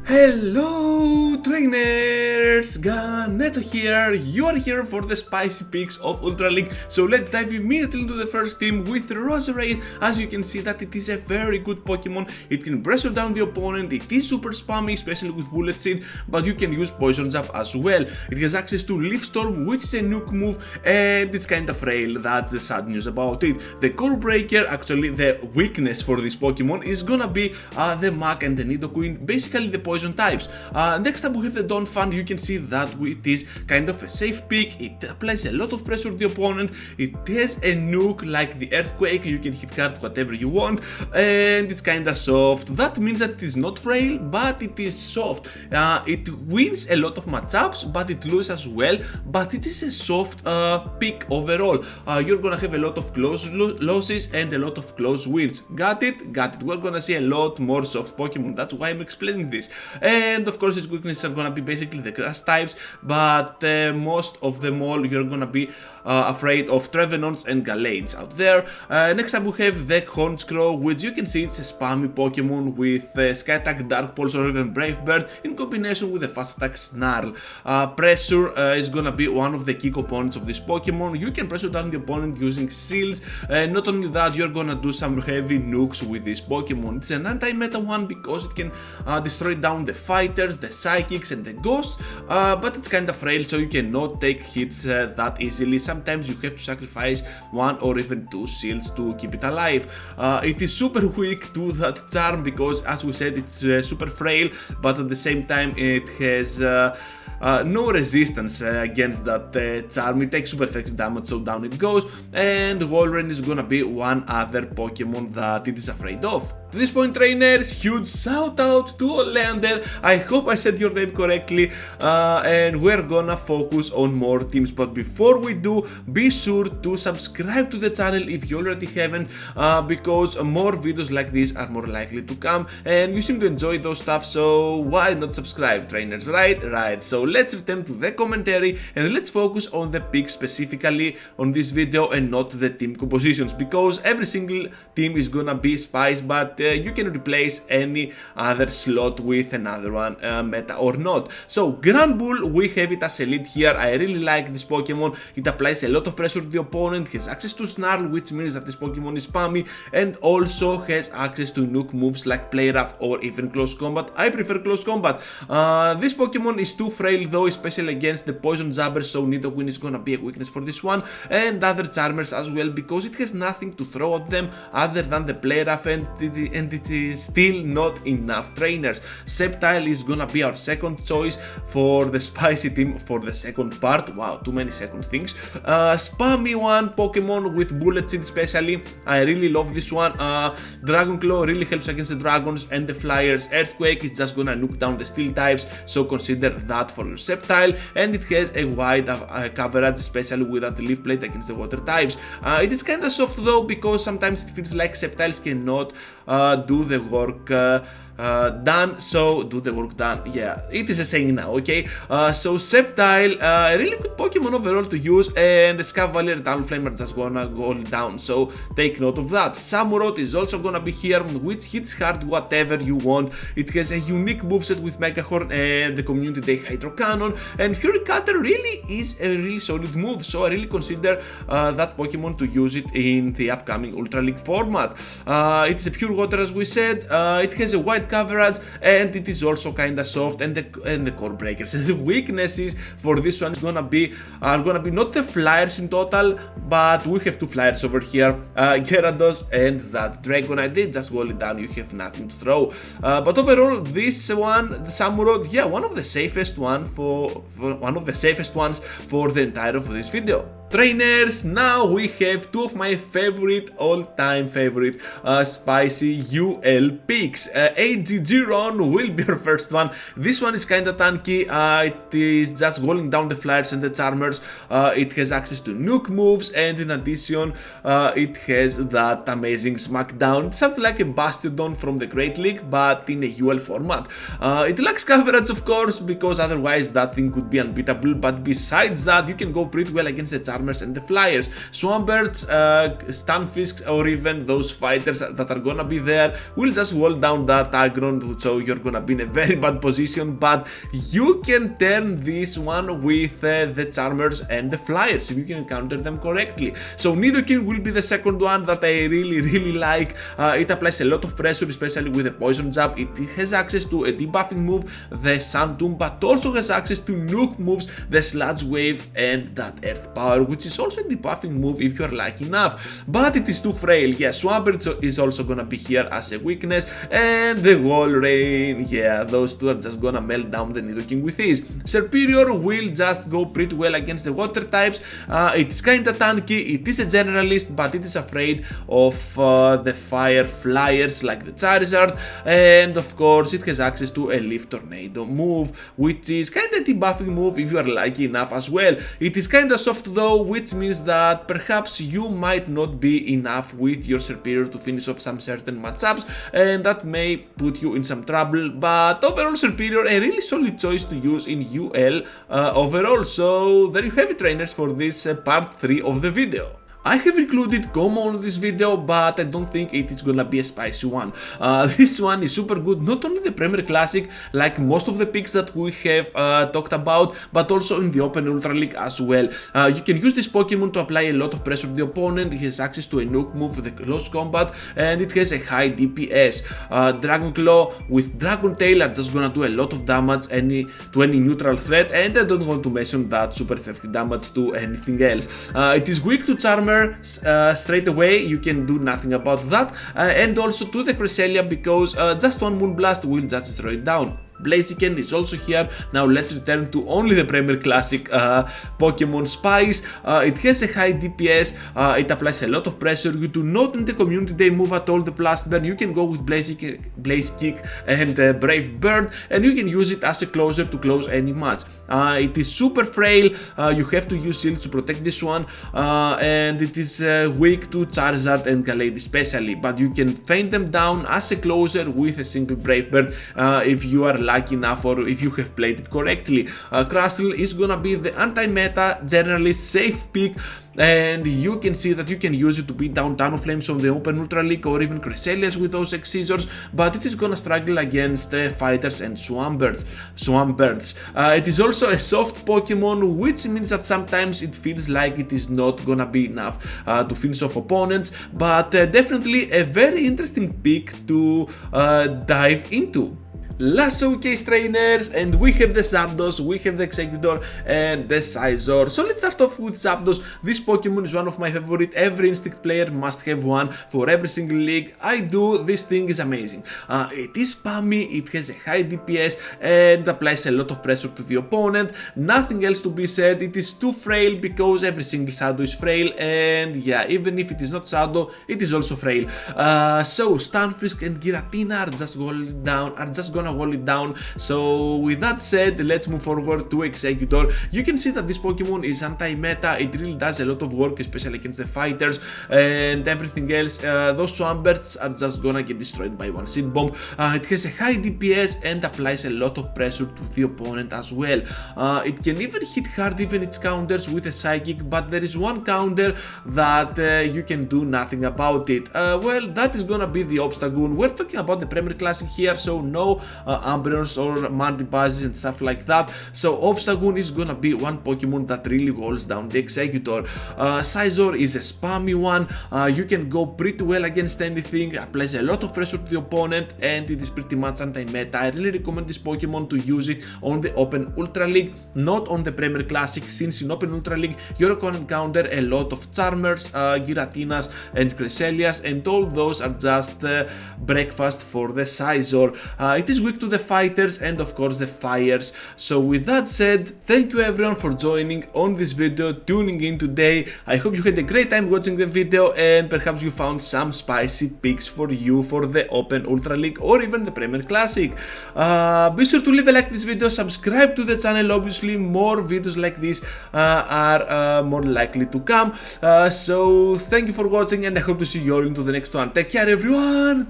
Hello trainers, Ganeto here, you are here for the spicy picks of Ultra League, so let's dive immediately into the first team with Roserade. As you can see that it is a very good Pokemon, it can pressure down the opponent, it is super spammy, especially with Bullet Seed, but you can use Poison Jab as well. It has access to Leaf Storm, which is a nuke move, and it's kinda frail, that's the sad news about it. The Core Breaker, actually the weakness for this Pokemon, is gonna be the Mach and the Nidoqueen, basically the poison types. Next up we have the Donphan. You can see that it is kind of a safe pick, it applies a lot of pressure to the opponent, it has a nuke like the Earthquake, you can hit hard whatever you want, and it's kinda soft. That means that it is not frail, but it is soft. It wins a lot of matchups, but it loses as well, but it is a soft pick overall. You're gonna have a lot of close losses and a lot of close wins. Got it? Got it. We're gonna see a lot more soft Pokemon, that's why I'm explaining this. And of course its weaknesses are gonna be basically the grass types, but most of them all you're gonna be afraid of Trevenants and Galades out there. Next up we have the Hornscrow, which you can see it's a spammy Pokemon with Sky Attack, Dark Pulse or even Brave Bird in combination with a Fast Attack Snarl. Pressure is gonna be one of the key components of this Pokemon. You can pressure down the opponent using Seals, and not only that, you're gonna do some heavy nukes with this Pokemon. It's an anti-meta one because it can destroy down the fighters, the psychics and the ghosts, but it's kinda frail, so you cannot take hits that easily. Sometimes you have to sacrifice one or even two seals to keep it alive. It is super weak to that charm because, as we said, it's super frail, but at the same time it has no resistance against that charm. It takes super effective damage, so down it goes, and Walrein is gonna be one other Pokemon that it is afraid of. To this point, trainers, huge shout out to Oleander. I hope I said your name correctly, and we're gonna focus on more teams, but before we do, be sure to subscribe to the channel if you already haven't, because more videos like this are more likely to come, and you seem to enjoy those stuff, so why not subscribe, trainers, right? Right, so let's return to the commentary and let's focus on the picks specifically on this video and not the team compositions, because every single team is gonna be spice, but you can replace any other slot with another one, meta or not. So Granbull, we have it as elite here. I really like this Pokemon. It applies a lot of pressure to the opponent, has access to Snarl, which means that this Pokemon is spammy, and also has access to nuke moves like Play Rough or even Close Combat. I prefer Close Combat. This Pokemon is too frail though, especially against the Poison Jabbers, so Nidoqueen is gonna be a weakness for this one, and other Charmers as well, because it has nothing to throw at them other than the Play Rough, and it is still not enough, trainers. Sceptile is gonna be our second choice for the spicy team for the second part. Wow, too many second things. Spammy one Pokemon with Bullet Seed especially. I really love this one. Dragon Claw really helps against the dragons and the flyers. Earthquake is just gonna nuke down the steel types, so consider that for your Sceptile, and it has a wide coverage, especially with that leaf plate against the water types. It is kinda soft though, because sometimes it feels like Sceptiles cannot do the work done, so do the work done, yeah, it is a saying now, okay? So Sceptile, a really good Pokemon overall to use, and the Scavalier Talonflame are just gonna go down, so take note of that. Samurott is also gonna be here, which hits hard whatever you want. It has a unique moveset with Megahorn and the Community Day Hydro Cannon, and Fury Cutter really is a really solid move, so I really consider that Pokemon to use it in the upcoming Ultra League format. It's a pure water, as we said. It has a wide coverage, and it is also kinda soft, and the core breakers and the weaknesses for this one are gonna be not the flyers in total, but we have two flyers over here, Gyarados and that Dragonite. They just wall it down, you have nothing to throw, but overall this one, the Samurott, yeah, one of the safest ones for the entire of this video. Trainers, now we have two of my all-time favorite spicy UL picks. AGG Ron will be our first one. This one is kinda tanky. It is just rolling down the flyers and the charmers. It has access to nuke moves, and in addition it has that amazing smackdown. It's something like a Bastiodon from the Great League, but in a UL format. It lacks coverage, of course, because otherwise that thing could be unbeatable, but besides that, you can go pretty well against the charmers Charmers and the Flyers. Swampbirds, Stunfisks, or even those fighters that are gonna be there will just wall down that aggron, so you're gonna be in a very bad position, but you can turn this one with the Charmers and the Flyers if you can counter them correctly. So Nidoking will be the second one that I really like. It applies a lot of pressure, especially with the Poison Jab. It has access to a debuffing move, the Sun Tomb, but also has access to nuke moves, the Sludge Wave and that Earth Power, which is also a debuffing move if you are lucky enough. But it is too frail. Yeah, Swampert is also gonna be here as a weakness, and the Wall Rain, yeah, those two are just gonna melt down the Nidoking with ease. Serperior will just go pretty well against the water types. It is kinda tanky, it is a generalist, but it is afraid of the fire flyers like the Charizard, and of course it has access to a Leaf Tornado move, which is kinda debuffing move if you are lucky enough as well. It is kinda soft though, which means that perhaps you might not be enough with your Serperior to finish off some certain matchups, and that may put you in some trouble, but overall Serperior a really solid choice to use in UL overall. So there you have it, trainers, for this part 3 of the video. I have included Como on this video, but I don't think it is gonna be a spicy one. This one is super good, not only the Premier Classic, like most of the picks that we have talked about, but also in the Open Ultra League as well. You can use this Pokemon to apply a lot of pressure to the opponent. It has access to a nuke move for the close combat, and it has a high DPS. Dragon Claw with Dragon Tail are just gonna do a lot of damage to any neutral threat, and I don't want to mention that super effective damage to anything else. It is weak to Charmer. Straight away, you can do nothing about that, and also to the Cresselia, because just one Moonblast will just destroy it down. Blaziken is also here. Now let's return to only the Premier Classic Pokemon Spice. It has a high DPS, it applies a lot of pressure. You do not need the Community Day move at all, the Blast Burn. You can go with Blaze Kick and Brave Bird, and you can use it as a closer to close any match. It is super frail, you have to use shields to protect this one, and it is weak to Charizard and Gallade especially, but you can feint them down as a closer with a single Brave Bird if you are lucky enough or if you have played it correctly. Crustle is gonna be the anti-meta, generally safe pick, and you can see that you can use it to beat down Talonflames on the Open Ultra League or even Cresselias with those X-Scissors, but it is gonna struggle against fighters and Swampbirds. It is also a soft Pokemon, which means that sometimes it feels like it is not gonna be enough to finish off opponents, but definitely a very interesting pick to dive into. Last showcase, trainers, and we have the Zapdos, we have the Executor and the Scizor. So let's start off with Zapdos. This Pokemon is one of my favorite. Every Instinct player must have one for every single league. I do. This thing is amazing. It is spammy, it has a high DPS and applies a lot of pressure to the opponent. Nothing else to be said. It is too frail because every single Shadow is frail, and yeah, even if it is not Shadow, it is also frail. So Stunfisk and Giratina are just gonna hold it down. So with that said, let's move forward to Executor. You can see that this Pokemon is anti-meta. It really does a lot of work, especially against the fighters and everything else. Those Swampbirds are just gonna get destroyed by one Seed Bomb. It has a high DPS and applies a lot of pressure to the opponent as well. It can even hit hard even its counters with a Psychic, but there is one counter that you can do nothing about it. Well, that is gonna be the Obstagoon. We're talking about the Premier Classic here, so no Umbreons or Mandibuzz and stuff like that. So Obstagoon is gonna be one Pokemon that really holds down the Executor. Scizor is a spammy one. You can go pretty well against anything, applies a lot of pressure to the opponent, and it is pretty much anti-meta. I really recommend this Pokemon to use it on the Open Ultra League, not on the Premier Classic, since in Open Ultra League you're gonna encounter a lot of Charmers, Giratinas and Cresselias, and all those are just breakfast for the Scizor. It is weak to the fighters and of course the fires. So with that said, thank you everyone for joining on this video, tuning in today. I hope you had a great time watching the video, and perhaps you found some spicy picks for you for the Open Ultra League or even the Premier Classic. Be sure to leave a like this video, subscribe to the channel. Obviously more videos like this are more likely to come. So thank you for watching, and I hope to see you all into the next one. Take care everyone.